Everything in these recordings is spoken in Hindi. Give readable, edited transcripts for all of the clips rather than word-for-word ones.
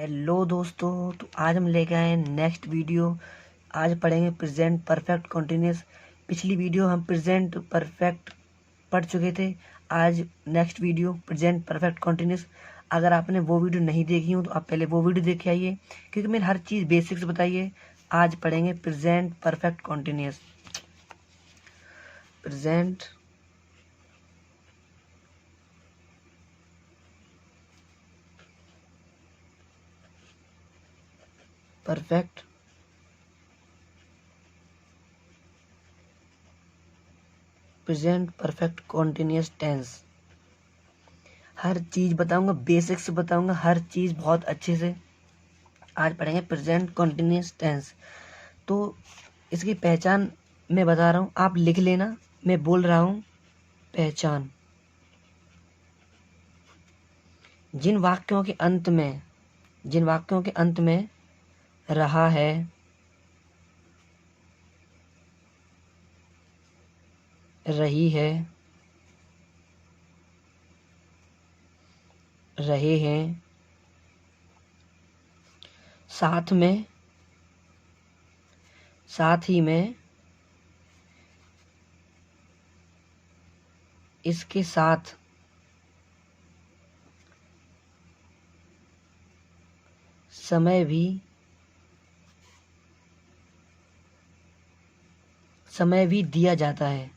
हेलो दोस्तों, तो आज हम लेके आए हैं नेक्स्ट वीडियो। आज पढ़ेंगे प्रेजेंट परफेक्ट कॉन्टिन्यूस। पिछली वीडियो हम प्रेजेंट परफेक्ट पढ़ चुके थे। आज next video present perfect continuous. अगर आपने वो वीडियो नहीं देखी हो तो आप पहले वो वीडियो देख के आइए, क्योंकि मैंने हर चीज़ बेसिक्स बताइए। आज पढ़ेंगे present perfect continuous. Present perfect present perfect continuous tense. हर चीज़ बताऊंगा, बेसिक्स बताऊंगा, हर चीज़ बहुत अच्छे से। आज पढ़ेंगे प्रेजेंट कॉन्टिन्यूस टेंस। तो इसकी पहचान मैं बता रहा हूँ, आप लिख लेना। मैं बोल रहा हूँ पहचान। जिन वाक्यों के अंत में रहा है, रही है, रहे हैं, साथ में, साथ ही में, इसके साथ, समय भी दिया जाता है।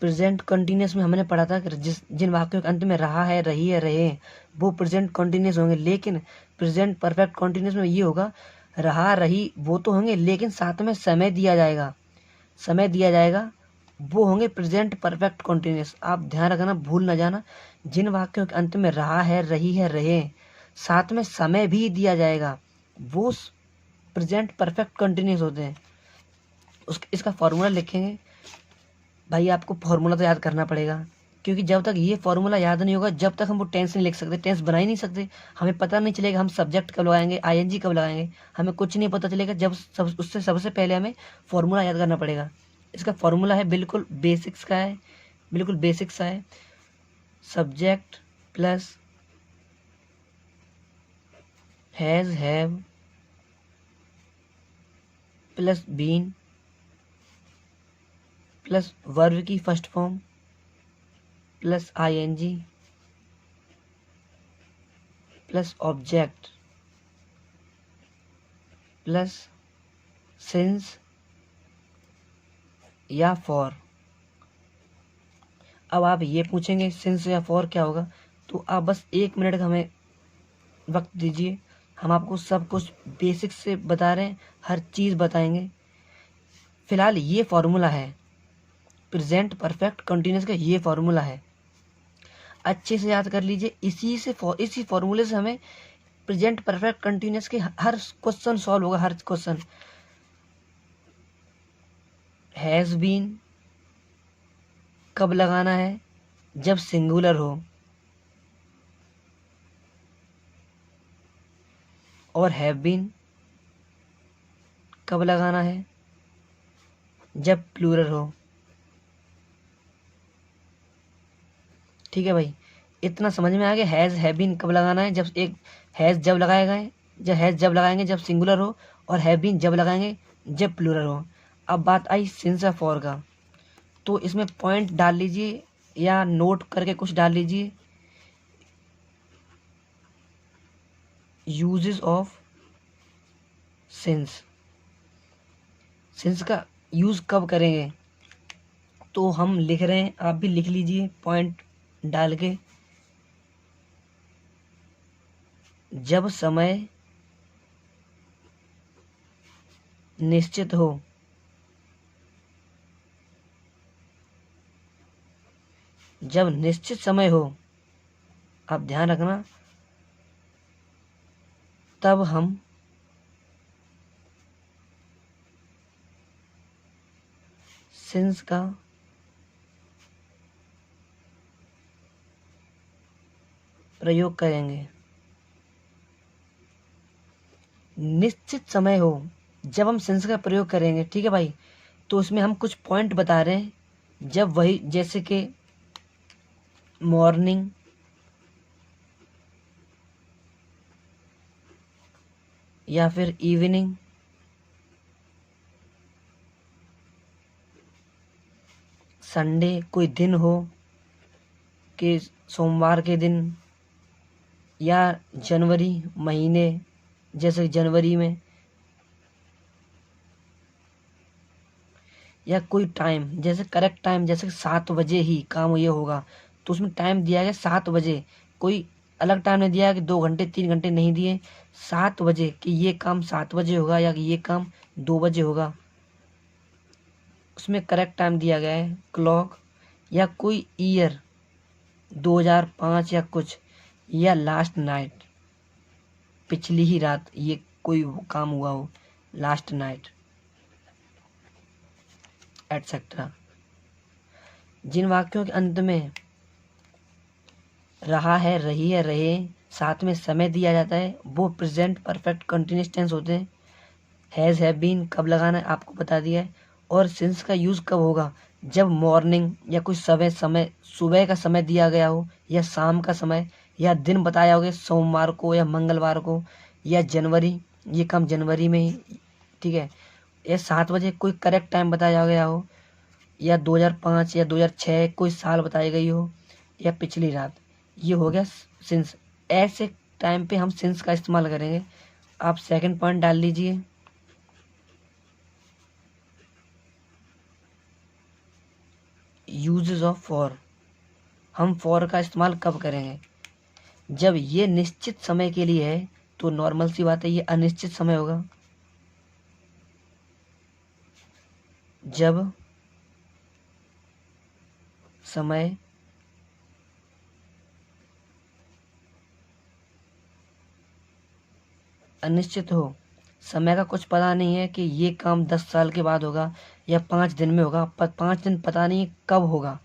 प्रेजेंट कंटिन्यूस में हमने पढ़ा था कि जिन वाक्यों के अंत में रहा है, रही है, रहे हैं, वो प्रेजेंट कंटिन्यूस होंगे। लेकिन प्रेजेंट परफेक्ट कंटिन्यूस में ये होगा, रहा रही वो तो होंगे, लेकिन साथ में समय दिया जाएगा, वो होंगे प्रेजेंट परफेक्ट कंटिन्यूस। आप ध्यान रखना, भूल ना जाना। जिन वाक्यों के अंत में रहा है, रही है, रहे हैं, साथ में समय भी दिया जाएगा, वो प्रेजेंट परफेक्ट कंटिन्यूस होते हैं। इसका फॉर्मूला लिखेंगे। भाई आपको फॉर्मूला तो याद करना पड़ेगा, क्योंकि जब तक ये फॉर्मूला याद नहीं होगा, जब तक हम वो टेंस नहीं लिख सकते, टेंस बना ही नहीं सकते। हमें पता नहीं चलेगा हम सब्जेक्ट कब लगाएंगे, आईएनजी कब लगाएंगे, हमें कुछ नहीं पता चलेगा। उससे सबसे पहले हमें फॉर्मूला याद करना पड़ेगा। इसका फॉर्मूला है, बिल्कुल बेसिक्स का है, बिल्कुल बेसिक्स का है। Subject plus has, have plus been plus verb की first form plus ING plus object plus since या फॉर। अब आप ये पूछेंगे सिंस या फॉर क्या होगा, तो आप बस 1 मिनट का हमें वक्त दीजिए। हम आपको सब कुछ बेसिक से बता रहे हैं, हर चीज़ बताएंगे। फिलहाल ये फॉर्मूला है प्रेजेंट परफेक्ट कंटिन्यूस का, ये फॉर्मूला है, अच्छे से याद कर लीजिए। इसी फॉर्मूले से हमें प्रेजेंट परफेक्ट कंटिन्यूस के हर क्वेश्चन सॉल्व होगा। हर क्वेश्चन हैज बीन कब लगाना है, जब सिंगुलर हो, और हैव बीन कब लगाना है, जब प्लूरल हो। ठीक है भाई, इतना समझ में आ गया। हैज, हैव बीन कब लगाना है, जब एक हैज जब लगाएंगे जब सिंगुलर हो, और हैव बीन जब लगाएंगे जब प्लूरल हो। अब बात आई सिंस या फॉर का, तो इसमें पॉइंट डाल लीजिए या नोट करके कुछ डाल लीजिए। यूजेस ऑफ सिंस, सिंस का यूज कब करेंगे, तो हम लिख रहे हैं, आप भी लिख लीजिए पॉइंट डाल के। जब समय निश्चित हो, जब निश्चित समय हो, आप ध्यान रखना, तब हम सिंस का प्रयोग करेंगे। निश्चित समय हो जब हम सिंस का प्रयोग करेंगे, ठीक है भाई। तो इसमें हम कुछ पॉइंट बता रहे हैं, जब वही, जैसे कि मॉर्निंग, या फिर इवनिंग, संडे कोई दिन हो कि सोमवार के दिन, या जनवरी महीने जैसे जनवरी में, या कोई टाइम जैसे करेक्ट टाइम जैसे 7 बजे ही काम ये होगा, तो उसमें टाइम दिया गया 7 बजे। कोई अलग टाइम नहीं दिया कि 2 घंटे 3 घंटे नहीं दिए, 7 बजे कि ये काम 7 बजे होगा या कि ये काम 2 बजे होगा। उसमें करेक्ट टाइम दिया गया है क्लॉक, या कोई ईयर 2005 या कुछ, या लास्ट नाइट पिछली ही रात ये कोई काम हुआ हो, लास्ट नाइट एटसेट्रा। जिन वाक्यों के अंत में रहा है, रही है, रहे साथ में समय दिया जाता है वो प्रेजेंट परफेक्ट कंटिन्यूअस टेंस होते हैं। हैज, हैव बीन कब लगाना है आपको बता दिया है। और सिंस का यूज कब होगा, जब मॉर्निंग या कोई समय सुबह का समय दिया गया हो, या शाम का समय, या दिन बताया होगा सोमवार को या मंगलवार को, या जनवरी, ये काम जनवरी में ही, ठीक है, या 7 बजे कोई करेक्ट टाइम बताया गया हो, या 2005 या 2006 कोई साल बताई गई हो, या पिछली रात, ये हो गया सिंस। ऐसे टाइम पे हम सिंस का इस्तेमाल करेंगे। आप सेकंड पॉइंट डाल लीजिए। यूजेस ऑफ फॉर, हम फॉर का इस्तेमाल कब करेंगे, जब ये निश्चित समय के लिए है तो नॉर्मल सी बात है ये अनिश्चित समय होगा। जब समय अनिश्चित हो, समय का कुछ पता नहीं है कि ये काम 10 साल के बाद होगा या 5 दिन में होगा, पर 5 दिन पता नहीं कब होगा,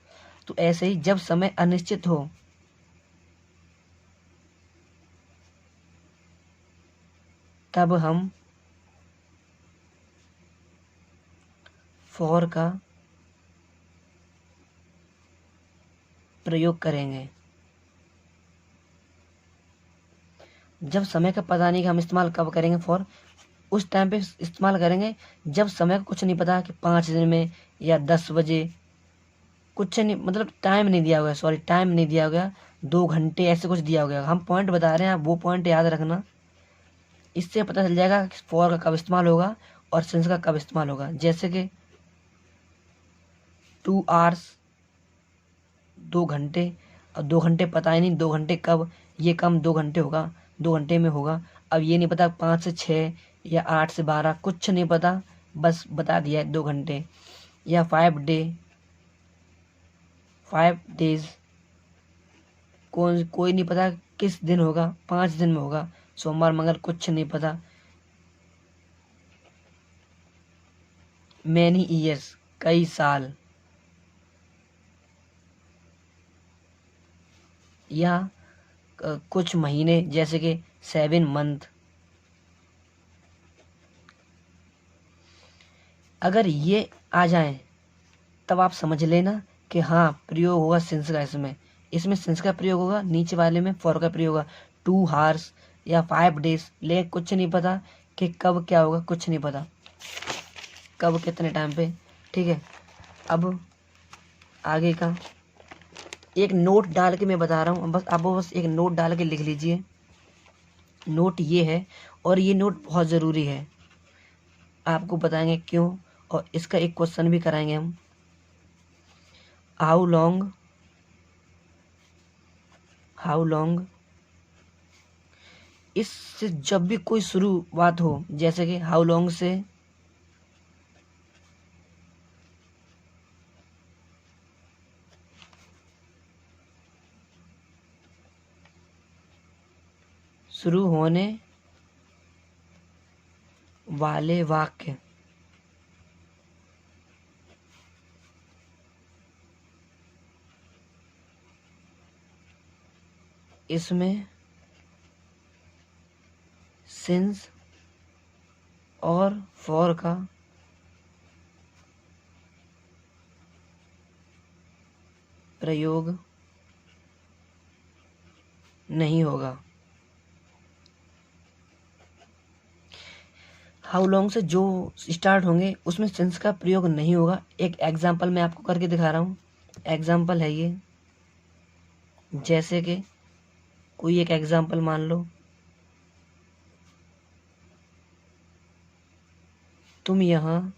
तो ऐसे ही जब समय अनिश्चित हो तब हम फॉर का प्रयोग करेंगे। जब समय का पता नहीं कि हम इस्तेमाल कब करेंगे फॉर, उस टाइम पे इस्तेमाल करेंगे जब समय का कुछ नहीं पता कि 5 दिन में या 10 बजे, कुछ नहीं, मतलब टाइम नहीं दिया हुआ है, सॉरी टाइम नहीं दिया गया, 2 घंटे ऐसे कुछ दिया गया, हम पॉइंट बता रहे हैं, आप वो पॉइंट याद रखना। इससे पता चल जाएगा कि फॉर का कब इस्तेमाल होगा और सिंस का कब इस्तेमाल होगा। जैसे कि 2 आवर्स, 2 घंटे, और 2 घंटे पता ही नहीं 2 घंटे कब, ये काम 2 घंटे होगा, 2 घंटे में होगा। अब ये नहीं पता 5 से 6 या 8 से 12, कुछ नहीं पता, बस बता दिया है 2 घंटे। या 5 डेज, कोई नहीं पता किस दिन होगा, 5 दिन में होगा, सोमवार मंगल कुछ नहीं पता। मैनी ईयर्स, कई साल। या कुछ महीने जैसे कि 7 मंथ। अगर ये आ जाए तब आप समझ लेना कि हाँ प्रयोग होगा सिंस का, इसमें इसमें सिंस का प्रयोग होगा, नीचे वाले में फॉर का प्रयोग होगा। 2 आवर्स या 5 डेज, लेकिन कुछ नहीं पता कि कब क्या होगा, कुछ नहीं पता कब कितने टाइम पे, ठीक है। अब आगे का एक नोट डाल के मैं बता रहा हूँ, बस आप बस एक नोट डाल के लिख लीजिए। नोट ये है, और ये नोट बहुत ज़रूरी है, आपको बताएंगे क्यों, और इसका एक क्वेश्चन भी कराएंगे हम। हाउ लॉन्ग, हाउ लॉन्ग, इससे जब भी कोई शुरुआत हो, जैसे कि हाउ लॉन्ग से शुरू होने वाले वाक्य, इसमें सिंस और फॉर का प्रयोग नहीं होगा। हाउ लॉन्ग से जो स्टार्ट होंगे उसमें सिंस का प्रयोग नहीं होगा। एक एग्जाम्पल मैं आपको करके दिखा रहा हूँ। एग्जाम्पल है ये, जैसे कि कोई एक एग्जाम्पल मान लो, तुम यहाँ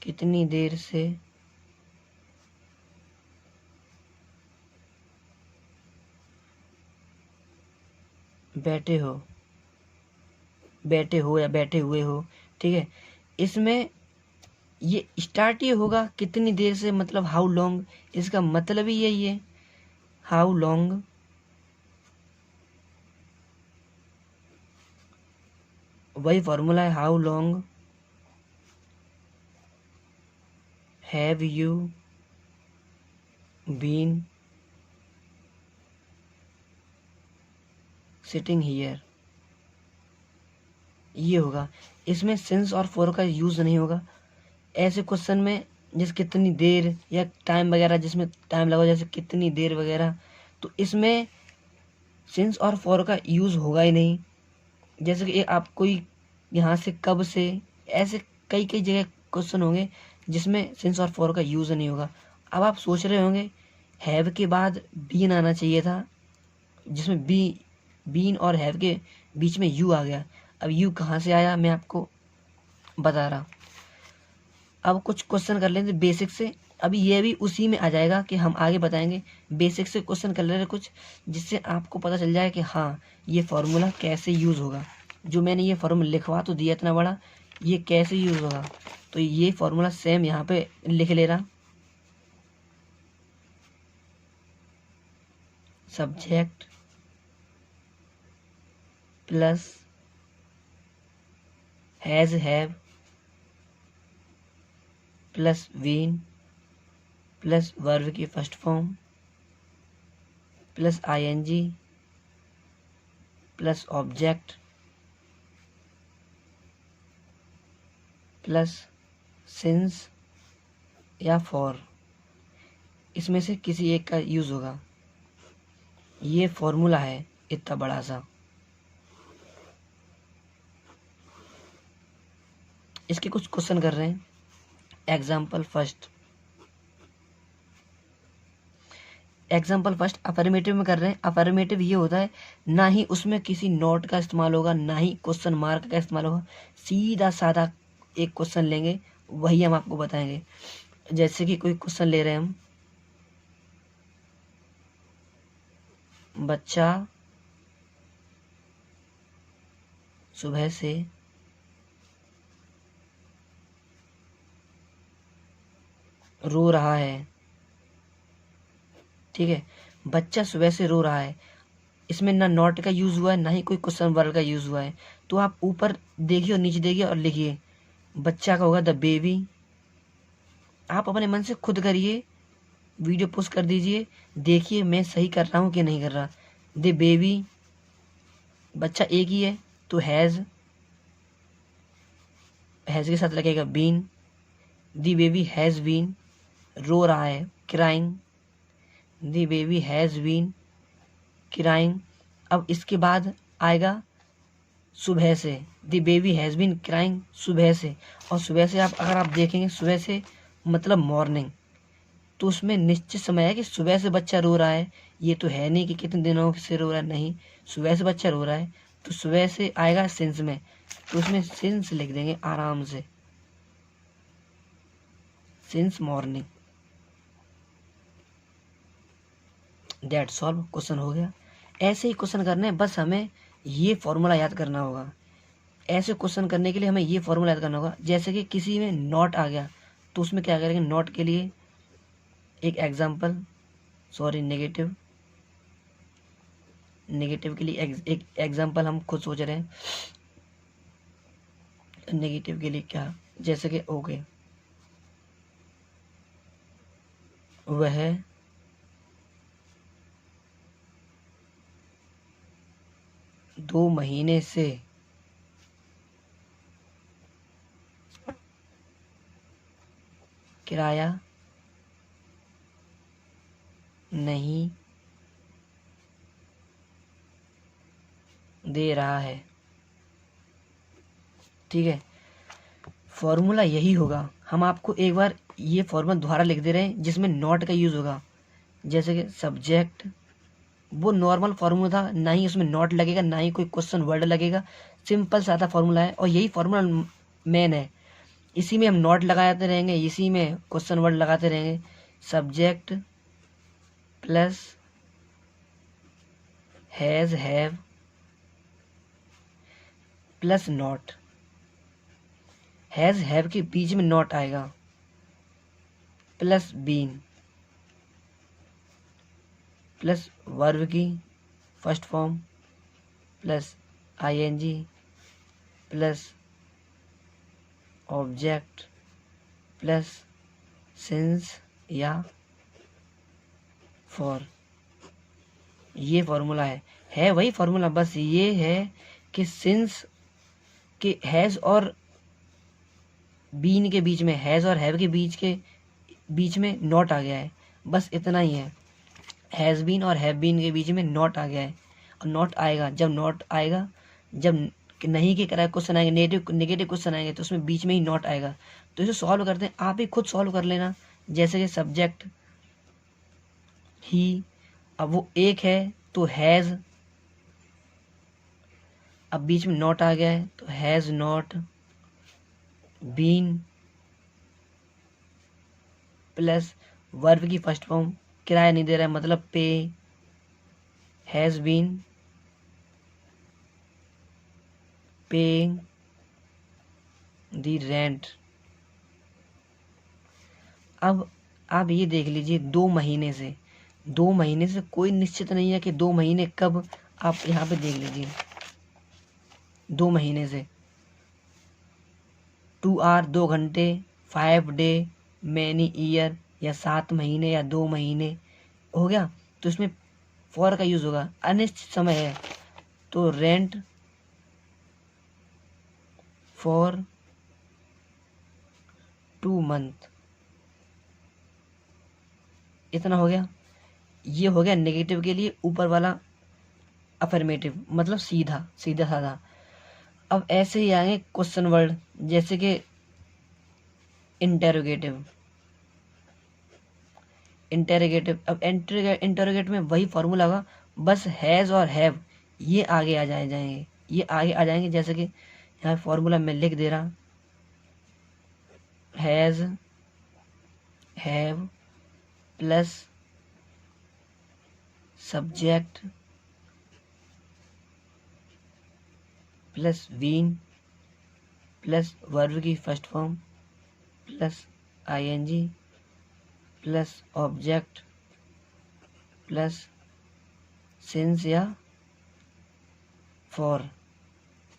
कितनी देर से बैठे हो, बैठे हो या बैठे हुए हो, ठीक है। इसमें ये स्टार्ट ये होगा कितनी देर से, मतलब हाउ लॉन्ग, इसका मतलब ही यही है, हाउ लॉन्ग वही फॉर्मूला है, how long have you been sitting here, ये होगा। इसमें सिंस और फॉर का यूज नहीं होगा। ऐसे क्वेश्चन में जिस कितनी देर या टाइम वगैरह, जिसमें टाइम लगा जैसे कितनी देर वगैरह, तो इसमें सिंस और फॉर का यूज होगा ही नहीं। जैसे कि आप कोई यहाँ से कब से, ऐसे कई कई जगह क्वेश्चन होंगे जिसमें सिंस और फॉर का यूज नहीं होगा। अब आप सोच रहे होंगे हैव के बाद बीन आना चाहिए था, जिसमें बीन और हैव के बीच में यू आ गया। अब यू कहाँ से आया मैं आपको बता रहा। अब कुछ क्वेश्चन कर लेंगे बेसिक से, अभी ये भी उसी में आ जाएगा कि हम आगे बताएंगे। बेसिक से क्वेश्चन कर ले रहे कुछ, जिससे आपको पता चल जाए कि हाँ ये फॉर्मूला कैसे यूज़ होगा। जो मैंने ये फॉर्मूला लिखवा तो दिया इतना बड़ा, ये कैसे यूज़ होगा, तो ये फॉर्मूला सेम यहाँ पे लिख ले रहा। Subject plus has have plus been plus verb की first form plus ING plus object plus since या फॉर, इसमें से किसी एक का यूज़ होगा। ये फॉर्मूला है इतना बड़ा सा। इसके कुछ क्वेश्चन कर रहे हैं। Example first, example first affirmative में कर रहे हैं। अफर्मेटिव ये होता है ना ही उसमें किसी नोट का इस्तेमाल होगा, ना ही क्वेश्चन मार्क का इस्तेमाल होगा। सीधा साधा एक क्वेश्चन लेंगे, वही हम आपको बताएंगे। जैसे कि कोई क्वेश्चन ले रहे हैं हम, बच्चा सुबह से रो रहा है, ठीक है। बच्चा सुबह से रो रहा है, इसमें ना नॉट का यूज हुआ है ना ही कोई क्वेश्चन वर्ड का यूज हुआ है। तो आप ऊपर देखिए और नीचे देखिए और लिखिए, बच्चा का होगा द बेबी। आप अपने मन से खुद करिए, वीडियो पोस्ट कर दीजिए, देखिए मैं सही कर रहा हूँ कि नहीं कर रहा। द बेबी, बच्चा एक ही है तो हैज़ के साथ लगेगा been. The baby has been, रो रहा है, crying. The baby has been crying. अब इसके बाद आएगा सुबह से, the baby has been crying सुबह से। और सुबह से आप अगर आप देखेंगे, सुबह से मतलब मॉर्निंग, तो उसमें निश्चित समय है कि सुबह से बच्चा रो रहा है। ये तो है नहीं कि कितने दिनों से रो रहा है, नहीं, सुबह से बच्चा रो रहा है तो सुबह से आएगा सिंस में, तो उसमें सिंस लिख देंगे आराम से, since morning. That solve, question हो गया। ऐसे ही क्वेश्चन करने हैं, बस हमें ये फॉर्मूला याद करना होगा। ऐसे क्वेश्चन करने के लिए हमें ये फॉर्मूला याद करना होगा। जैसे कि किसी में नॉट आ गया तो उसमें क्या करेंगे, नॉट के लिए एक एग्जाम्पल, सॉरी नेगेटिव, नेगेटिव के लिए एक एग्जाम्पल हम खुद सोच रहे हैं। नेगेटिव के लिए क्या, जैसे कि ओके, वह 2 महीने से किराया नहीं दे रहा है। ठीक है, फॉर्मूला यही होगा। हम आपको एक बार ये फॉर्मूला दोबारा लिख दे रहे हैं जिसमें नॉट का यूज़ होगा। जैसे कि सब्जेक्ट, वो नॉर्मल फार्मूला था, ना ही उसमें नॉट लगेगा ना ही कोई क्वेश्चन वर्ड लगेगा, सिंपल सादा फार्मूला है और यही फार्मूला मेन है। इसी में हम नॉट लगाते रहेंगे, इसी में क्वेश्चन वर्ड लगाते रहेंगे। Subject plus has have plus not, has have के बीच में नॉट आएगा, प्लस बीन प्लस वर्ब की first form plus ING plus object plus since या फॉर। ये फॉर्मूला है वही फॉर्मूला, बस ये है कि सिंस के हैज़ और बीन के बीच में, हैज़ और हैव के बीच में नॉट आ गया है, बस इतना ही है। हैज़ बीन और हैव बीन के बीच में नॉट आ गया है और नॉट आएगा, जब नॉट आएगा, जब नहीं के करा क्वेश्चन आएंगे, नेगेटिव क्वेश्चन आएंगे तो उसमें बीच में ही नॉट आएगा। तो इसे सॉल्व करते हैं, आप ही खुद सॉल्व कर लेना। जैसे कि सब्जेक्ट ही, अब वो एक है तो हैज़, अब बीच में नॉट आ गया है तो has not been plus verb की फर्स्ट फॉर्म, किराया नहीं दे रहा है मतलब pay, has been paying the rent. अब आप ये देख लीजिए, 2 महीने से कोई निश्चित नहीं है कि 2 महीने कब, आप यहाँ पे देख लीजिए 2 महीने से 2 आवर 2 घंटे, 5 डे, मैनी ईयर, या 7 महीने या 2 महीने हो गया, तो इसमें फॉर का यूज होगा। अनिश्चित समय है तो रेंट फॉर 2 मंथ, इतना हो गया। ये हो गया नेगेटिव के लिए ऊपर वाला अफर्मेटिव, मतलब सीधा सीधा साधा। अब ऐसे ही आएंगे क्वेश्चन वर्ड, जैसे कि इंटेरोगेटिव। अब इंटेरोगेट में वही फॉर्मूला होगा, बस हैज़ और हैव ये आगे आ जाएंगे, ये आगे आ जाएंगे। जैसे कि यहाँ फॉर्मूला में लिख दे रहा, has have plus subject plus been plus verb की first form plus ING plus object plus since या फॉर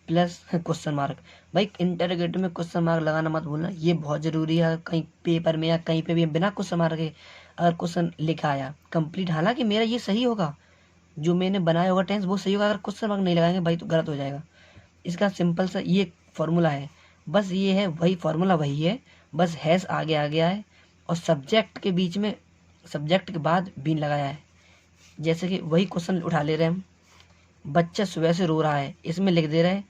प्लस क्वेश्चन मार्क। भाई इंटरोगेटिव में क्वेश्चन मार्क लगाना मत भूलना, ये बहुत ज़रूरी है। कहीं पेपर में या कहीं पे भी बिना क्वेश्चन मार्क के अगर क्वेश्चन लिखा आया कंप्लीट, हालांकि मेरा ये सही होगा, जो मैंने बनाया होगा टेंस वो सही होगा, अगर क्वेश्चन मार्क नहीं लगाएंगे भाई तो गलत हो जाएगा। इसका सिंपल सा ये फॉर्मूला है, बस ये है वही फॉर्मूला वही है, बस हैज़ आगे आ गया है और सब्जेक्ट के बीच में, सब्जेक्ट के बाद बीन लगाया है। जैसे कि वही क्वेश्चन उठा ले रहे हैं हम, बच्चा सुबह से रो रहा है, इसमें लिख दे रहे हैं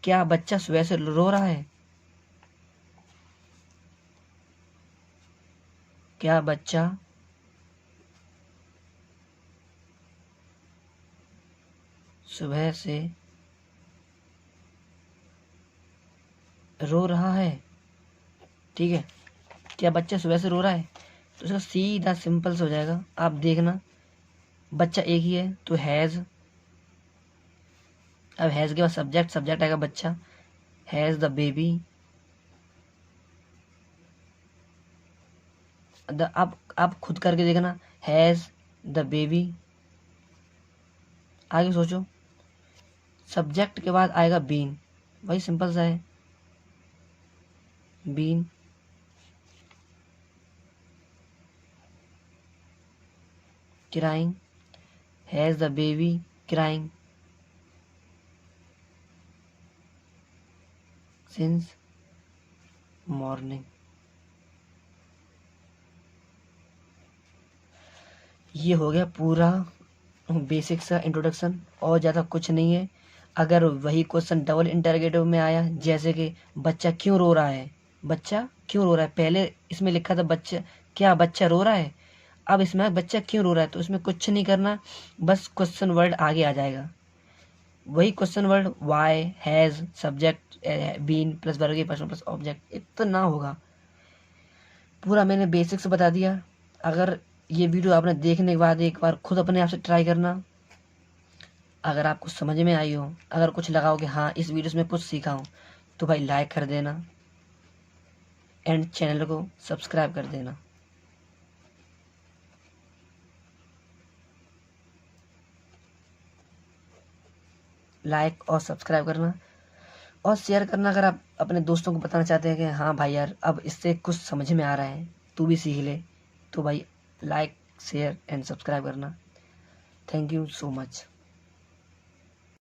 क्या बच्चा सुबह से रो रहा है, क्या बच्चा सुबह से रो रहा है। ठीक है, क्या बच्चा सुबह से रो रहा है, तो इसका सीधा सिंपल से हो जाएगा। आप देखना, बच्चा एक ही है तो हैज़, अब हैज़ के बाद सब्जेक्ट आएगा बच्चा, हैज़ द बेबी। आप खुद करके देखना, हैज़ द बेबी, आगे सोचो। सब्जेक्ट के बाद आएगा बीन, वही सिंपल सा है, been crying, has the baby crying since morning. ये हो गया पूरा बेसिक सा इंट्रोडक्शन, और ज़्यादा कुछ नहीं है। अगर वही क्वेश्चन डबल इंटरोगेटिव में आया, जैसे कि बच्चा क्यों रो रहा है, बच्चा क्यों रो रहा है, पहले इसमें लिखा था बच्चा, क्या बच्चा रो रहा है, अब इसमें बच्चा क्यों रो रहा है, तो इसमें कुछ नहीं करना, बस क्वेश्चन वर्ड आगे आ जाएगा। वही question word why, has, subject, been plus verb person plus object, इतना होगा। पूरा मैंने बेसिक्स बता दिया। अगर ये वीडियो आपने देखने के बाद एक बार खुद अपने आप से ट्राई करना। अगर आपको समझ में आई हो, अगर कुछ लगा हो कि हाँ इस वीडियो से मैं कुछ सीखा हूँ, तो भाई लाइक कर देना एंड चैनल को सब्सक्राइब कर देना। लाइक और सब्सक्राइब करना और शेयर करना, अगर आप अपने दोस्तों को बताना चाहते हैं कि हाँ भाई यार अब इससे कुछ समझ में आ रहा है, तू भी सीख ले, तो भाई लाइक शेयर एंड सब्सक्राइब करना। Thank you so much.